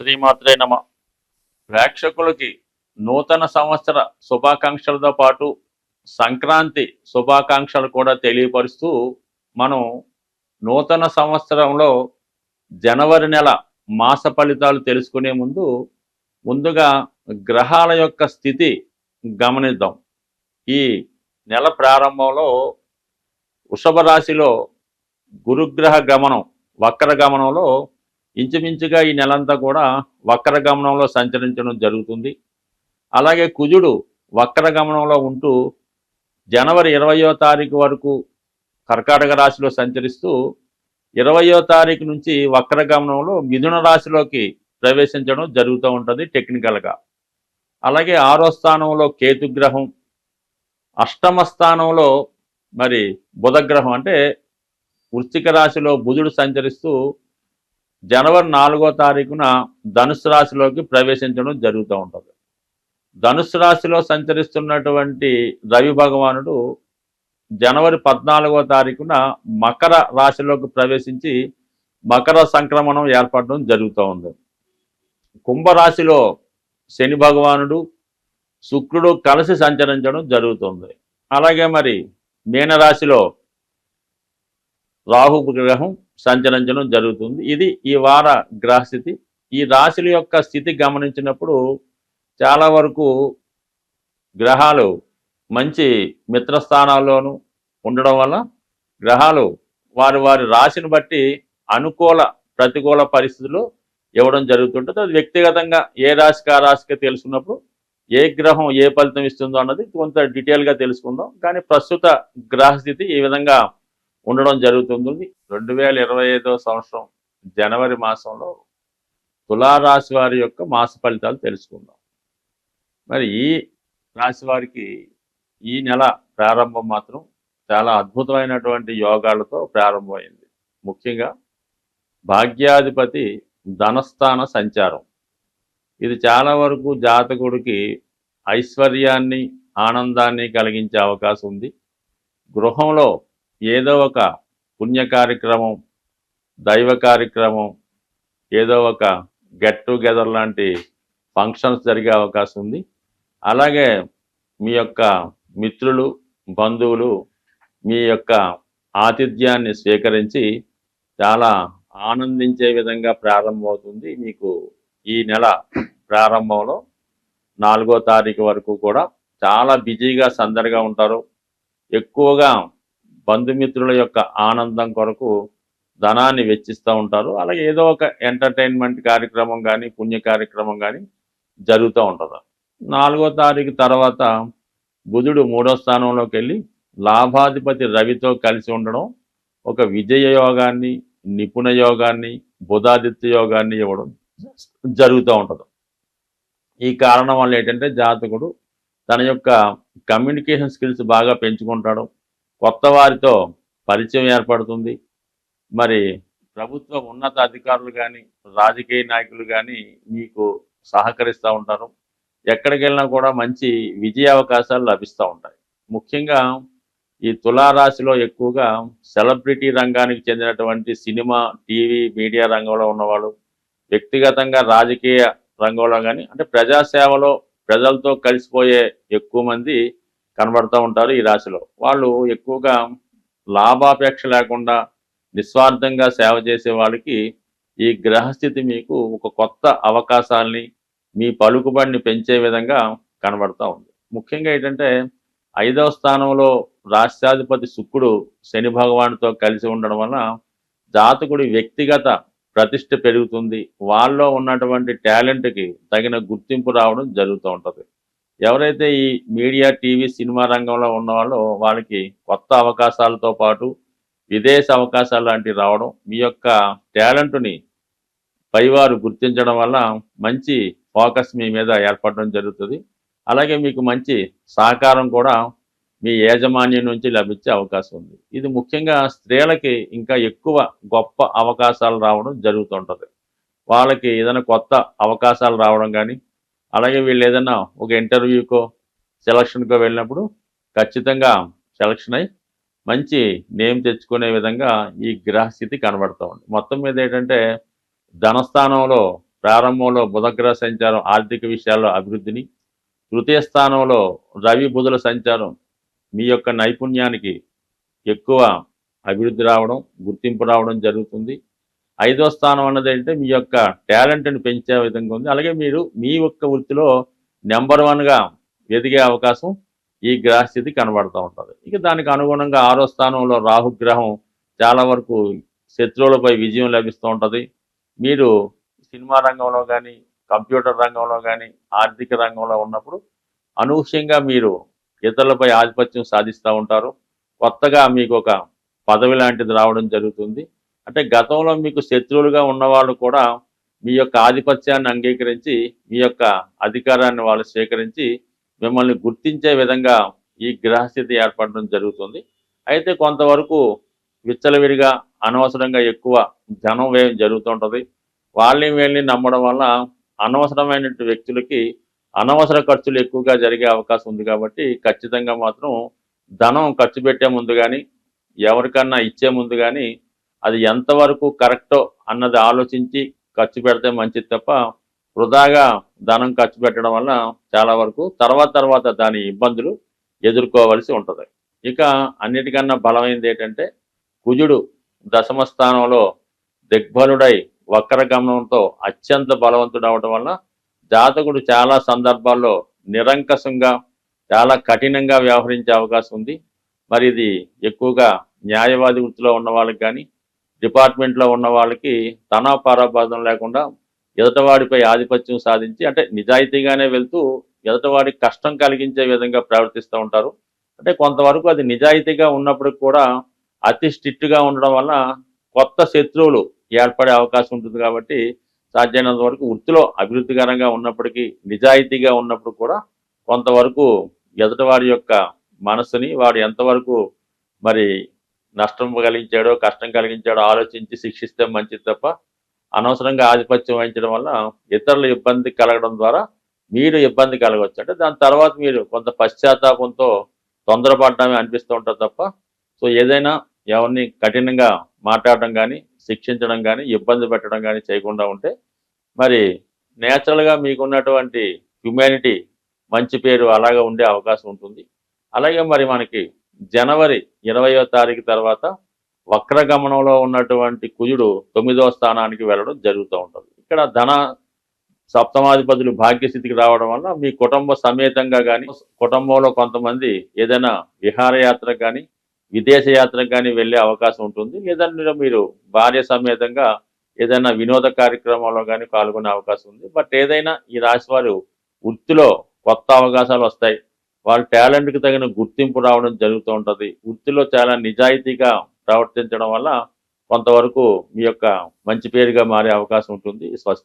శ్రీమాత్రే నమ. ప్రేక్షకులకి నూతన సంవత్సర శుభాకాంక్షలతో పాటు సంక్రాంతి శుభాకాంక్షలు కూడా తెలియపరుస్తూ మనం నూతన సంవత్సరంలో జనవరి నెల మాస ఫలితాలు తెలుసుకునే ముందుగా గ్రహాల యొక్క స్థితి గమనిద్దాం. ఈ నెల ప్రారంభంలో వృషభ రాశిలో గురుగ్రహ గమనం వక్ర గమనంలో ఇంచుమించుగా ఈ నెలంతా కూడా వక్ర గమనంలో సంచరించడం జరుగుతుంది. అలాగే కుజుడు వక్ర గమనంలో ఉంటూ జనవరి 20వ తారీఖు వరకు కర్కాటక రాశిలో సంచరిస్తూ 20వ తారీఖు నుంచి వక్ర గమనంలో మిథున రాశిలోకి ప్రవేశించడం జరుగుతూ ఉంటుంది టెక్నికల్గా. అలాగే 6వ స్థానంలో కేతుగ్రహం, అష్టమ స్థానంలో మరి బుధగ్రహం అంటే వృశ్చిక రాశిలో బుధుడు సంచరిస్తూ జనవరి 4వ తారీఖున ధనుసు రాశిలోకి ప్రవేశించడం జరుగుతూ ఉంటుంది. ధనుసు రాశిలో సంచరిస్తున్నటువంటి రవి భగవానుడు జనవరి 14వ తారీఖున మకర రాశిలోకి ప్రవేశించి మకర సంక్రమణం ఏర్పడడం జరుగుతూ ఉంది. కుంభరాశిలో శని భగవానుడు శుక్రుడు కలిసి సంచరించడం జరుగుతుంది. అలాగే మరి మీనరాశిలో రాహు గ్రహం సంచరించడం జరుగుతుంది. ఇది ఈ వార గ్రహస్థితి. ఈ రాశుల యొక్క స్థితి గమనించినప్పుడు చాలా వరకు గ్రహాలు మంచి మిత్రస్థానాల్లోనూ ఉండడం వల్ల గ్రహాలు వారి వారి రాశిని బట్టి అనుకూల ప్రతికూల పరిస్థితులు ఇవ్వడం జరుగుతుంటుంది. అది వ్యక్తిగతంగా ఏ రాశికి ఆ రాశికి తెలుసుకున్నప్పుడు ఏ గ్రహం ఏ ఫలితం ఇస్తుందో అన్నది కొంత డీటెయిల్గా తెలుసుకుందాం. కానీ ప్రస్తుత గ్రహస్థితి ఈ విధంగా ఉండడం జరుగుతుంది. 2025వ సంవత్సరం జనవరి మాసంలో తులారాశి వారి యొక్క మాస ఫలితాలు తెలుసుకుందాం. మరి ఈ రాశి వారికి ఈ నెల ప్రారంభం మాత్రం చాలా అద్భుతమైనటువంటి యోగాలతో ప్రారంభమైంది. ముఖ్యంగా భాగ్యాధిపతి ధనస్థాన సంచారం. ఇది చాలా వరకు జాతకుడికి ఐశ్వర్యాన్ని ఆనందాన్ని కలిగించే అవకాశం ఉంది. గృహంలో ఏదో ఒక పుణ్య కార్యక్రమం, దైవ కార్యక్రమం, ఏదో ఒక గెట్ టుగెదర్ లాంటి ఫంక్షన్స్ జరిగే అవకాశం ఉంది. అలాగే మీ యొక్క మిత్రులు బంధువులు మీ యొక్క ఆతిథ్యాన్ని స్వీకరించి చాలా ఆనందించే విధంగా ప్రారంభమవుతుంది. మీకు ఈ నెల ప్రారంభంలో 4వ తారీఖు వరకు కూడా చాలా బిజీగా సందడిగా ఉంటారు. ఎక్కువగా బంధుమిత్రుల యొక్క ఆనందం కొరకు ధనాన్ని వెచ్చిస్తూ ఉంటారు. అలాగే ఏదో ఒక ఎంటర్టైన్మెంట్ కార్యక్రమం కానీ పుణ్య కార్యక్రమం కానీ జరుగుతూ ఉంటుంది. 4వ తారీఖు తర్వాత బుధుడు 3వ స్థానంలోకి వెళ్ళి లాభాధిపతి రవితో కలిసి ఉండడం ఒక విజయ యోగాన్ని, నిపుణ యోగాన్ని, బుధాదిత్య యోగాన్ని ఇవ్వడం జరుగుతూ ఉంటుంది. ఈ కారణం వల్ల ఏంటంటే జాతకుడు తన యొక్క కమ్యూనికేషన్ స్కిల్స్ బాగా పెంచుకుంటాడు. కొత్త వారితో పరిచయం ఏర్పడుతుంది. మరి ప్రభుత్వ ఉన్నత అధికారులు కానీ రాజకీయ నాయకులు కానీ మీకు సహకరిస్తూ ఉంటారు. ఎక్కడికి వెళ్ళినా కూడా మంచి విజయ అవకాశాలు లభిస్తూ ఉంటాయి. ముఖ్యంగా ఈ తులారాశిలో ఎక్కువగా సెలబ్రిటీ రంగానికి చెందినటువంటి సినిమా, టీవీ, మీడియా రంగంలో ఉన్నవాళ్ళు, వ్యక్తిగతంగా రాజకీయ రంగంలో కానీ అంటే ప్రజాసేవలో ప్రజలతో కలిసిపోయే ఎక్కువ మంది కనబడుతూ ఉంటారు. ఈ రాశిలో వాళ్ళు ఎక్కువగా లాభాపేక్ష లేకుండా నిస్వార్థంగా సేవ చేసే వాళ్ళకి ఈ గ్రహస్థితి మీకు ఒక కొత్త అవకాశాలని, మీ పలుకుబడిని పెంచే విధంగా కనబడుతూ ఉంది. ముఖ్యంగా ఏంటంటే 5వ స్థానంలో రాష్ట్రాధిపతి శుక్రుడు శని భగవానుడితో కలిసి ఉండడం వల్ల జాతకుడి వ్యక్తిగత ప్రతిష్ట పెరుగుతుంది. వాళ్ళలో ఉన్నటువంటి టాలెంట్కి తగిన గుర్తింపు రావడం జరుగుతూ ఉంటుంది. ఎవరైతే ఈ మీడియా, టీవీ, సినిమా రంగంలో ఉన్నవాళ్ళో వాళ్ళకి కొత్త అవకాశాలతో పాటు విదేశ అవకాశాలు లాంటివి రావడం, మీ యొక్క టాలెంట్ని పైవారు గుర్తించడం వల్ల మంచి ఫోకస్ మీ మీద ఏర్పడడం జరుగుతుంది. అలాగే మీకు మంచి సహకారం కూడా మీ యాజమాన్యం నుంచి లభించే అవకాశం ఉంది. ఇది ముఖ్యంగా స్త్రీలకి ఇంకా ఎక్కువ గొప్ప అవకాశాలు రావడం జరుగుతుంటుంది. వాళ్ళకి ఏదైనా కొత్త అవకాశాలు రావడం కానీ, అలాగే వీళ్ళు ఏదైనా ఒక ఇంటర్వ్యూకో సెలక్షన్కో వెళ్ళినప్పుడు ఖచ్చితంగా సెలక్షన్ అయ్యి మంచి నేమ్ తెచ్చుకునే విధంగా ఈ గ్రహస్థితి కనబడుతూ ఉంది. మొత్తం మీద ఏంటంటే ధనస్థానంలో ప్రారంభంలో బుధగ్రహ సంచారం ఆర్థిక విషయాల్లో అభివృద్ధిని, తృతీయ స్థానంలో రవి బుధుల సంచారం మీ యొక్క నైపుణ్యానికి ఎక్కువ అభివృద్ధి రావడం, గుర్తింపు రావడం జరుగుతుంది. ఐదో స్థానం అన్నది ఏంటంటే మీ యొక్క టాలెంట్ని పెంచే విధంగా ఉంది. అలాగే మీరు మీ యొక్క వృత్తిలో నెంబర్ వన్గా ఎదిగే అవకాశం ఈ గ్రహస్థితి కనబడుతూ ఉంటుంది. ఇక దానికి అనుగుణంగా ఆరో స్థానంలో రాహుగ్రహం చాలా వరకు శత్రువులపై విజయం లభిస్తూ ఉంటుంది. మీరు సినిమా రంగంలో కానీ, కంప్యూటర్ రంగంలో కానీ, ఆర్థిక రంగంలో ఉన్నప్పుడు అనూహ్యంగా మీరు ఇతరులపై ఆధిపత్యం సాధిస్తూ ఉంటారు. కొత్తగా మీకు ఒక పదవి లాంటిది రావడం జరుగుతుంది. అంటే గతంలో మీకు శత్రువులుగా ఉన్నవాళ్ళు కూడా మీ యొక్క ఆధిపత్యాన్ని అంగీకరించి, మీ యొక్క అధికారాన్ని వాళ్ళు స్వీకరించి మిమ్మల్ని గుర్తించే విధంగా ఈ గ్రహస్థితి ఏర్పడడం జరుగుతుంది. అయితే కొంతవరకు విచ్చలవిడిగా అనవసరంగా ఎక్కువ ధనం వ్యయం జరుగుతుంటుంది. వాళ్ళని వీళ్ళని నమ్మడం వల్ల అనవసరమైన వ్యక్తులకి అనవసర ఖర్చులు ఎక్కువగా జరిగే అవకాశం ఉంది. కాబట్టి ఖచ్చితంగా మాత్రం ధనం ఖర్చు పెట్టే ముందు కానీ, ఎవరికన్నా ఇచ్చే ముందు కానీ అది ఎంతవరకు కరెక్టో అన్నది ఆలోచించి ఖర్చు పెడితే మంచిది తప్ప వృధాగా ధనం ఖర్చు పెట్టడం వల్ల చాలా వరకు తర్వాత దాని ఇబ్బందులు ఎదుర్కోవలసి ఉంటుంది. ఇక అన్నిటికన్నా బలమైనది ఏంటంటే కుజుడు దశమ స్థానంలో దిగ్బలుడై వక్ర గమనంతో అత్యంత బలవంతుడు అవడం వల్ల జాతకుడు చాలా సందర్భాల్లో నిరంకసంగా చాలా కఠినంగా వ్యవహరించే అవకాశం ఉంది. మరి ఇది ఎక్కువగా న్యాయవాది వృత్తిలో ఉన్న వాళ్ళకి కానీ, డిపార్ట్మెంట్లో ఉన్న వాళ్ళకి తనాపారాబాధం లేకుండా ఎదుటవాడిపై ఆధిపత్యం సాధించి, అంటే నిజాయితీగానే వెళ్తూ ఎదుటవాడికి కష్టం కలిగించే విధంగా ప్రవర్తిస్తూ ఉంటారు. అంటే కొంతవరకు అది నిజాయితీగా ఉన్నప్పటికి కూడా అతి స్ట్రిక్ట్గా ఉండడం వల్ల కొత్త శత్రువులు ఏర్పడే అవకాశం ఉంటుంది. కాబట్టి సాధ్యమైనంత వరకు వృత్తిలో అభివృద్ధికరంగా ఉన్నప్పటికీ, నిజాయితీగా ఉన్నప్పుడు కూడా కొంతవరకు ఎదుటివాడి యొక్క మనసుని వాడు ఎంతవరకు మరి నష్టం కలిగించాడో, కష్టం కలిగించాడో ఆలోచించి శిక్షిస్తే మంచిది తప్ప అనవసరంగా ఆధిపత్యం వహించడం వల్ల ఇతరుల ఇబ్బంది కలగడం ద్వారా మీరు ఇబ్బంది కలగవచ్చు. అంటే దాని తర్వాత మీరు కొంత పశ్చాత్తాపంతో తొందరపడడమే అనిపిస్తూ ఉంటుంది తప్ప, సో ఏదైనా ఎవరిని కఠినంగా మాట్లాడడం కానీ, శిక్షించడం కానీ, ఇబ్బంది పెట్టడం కానీ చేయకుండా ఉంటే మరి నేచురల్గా మీకున్నటువంటి హ్యుమానిటీ మంచి పేరు అలాగే ఉండే అవకాశం ఉంటుంది. అలాగే మరి మనకి జనవరి 20వ తారీఖు తర్వాత వక్రగమనంలో ఉన్నటువంటి కుజుడు 9వ స్థానానికి వెళ్ళడం జరుగుతూ ఉంటుంది. ఇక్కడ ధన సప్తమాధిపతులు భాగ్యస్థితికి రావడం వల్ల మీ కుటుంబ సమేతంగా కానీ, కుటుంబంలో కొంతమంది ఏదైనా విహారయాత్రకు కానీ, విదేశ యాత్రకు కానీ వెళ్ళే అవకాశం ఉంటుంది. లేదంటే మీరు భార్య సమేతంగా ఏదైనా వినోద కార్యక్రమంలో కానీ పాల్గొనే అవకాశం ఉంది. బట్ ఏదైనా ఈ రాశి వారు వృత్తిలో కొత్త అవకాశాలు వస్తాయి. వాళ్ళ టాలెంట్కి తగిన గుర్తింపు రావడం జరుగుతూ ఉంటుంది. వృత్తిలో చాలా నిజాయితీగా ప్రవర్తించడం వల్ల కొంతవరకు మీ యొక్క మంచి పేరుగా మారే అవకాశం ఉంటుంది. స్వస్తి.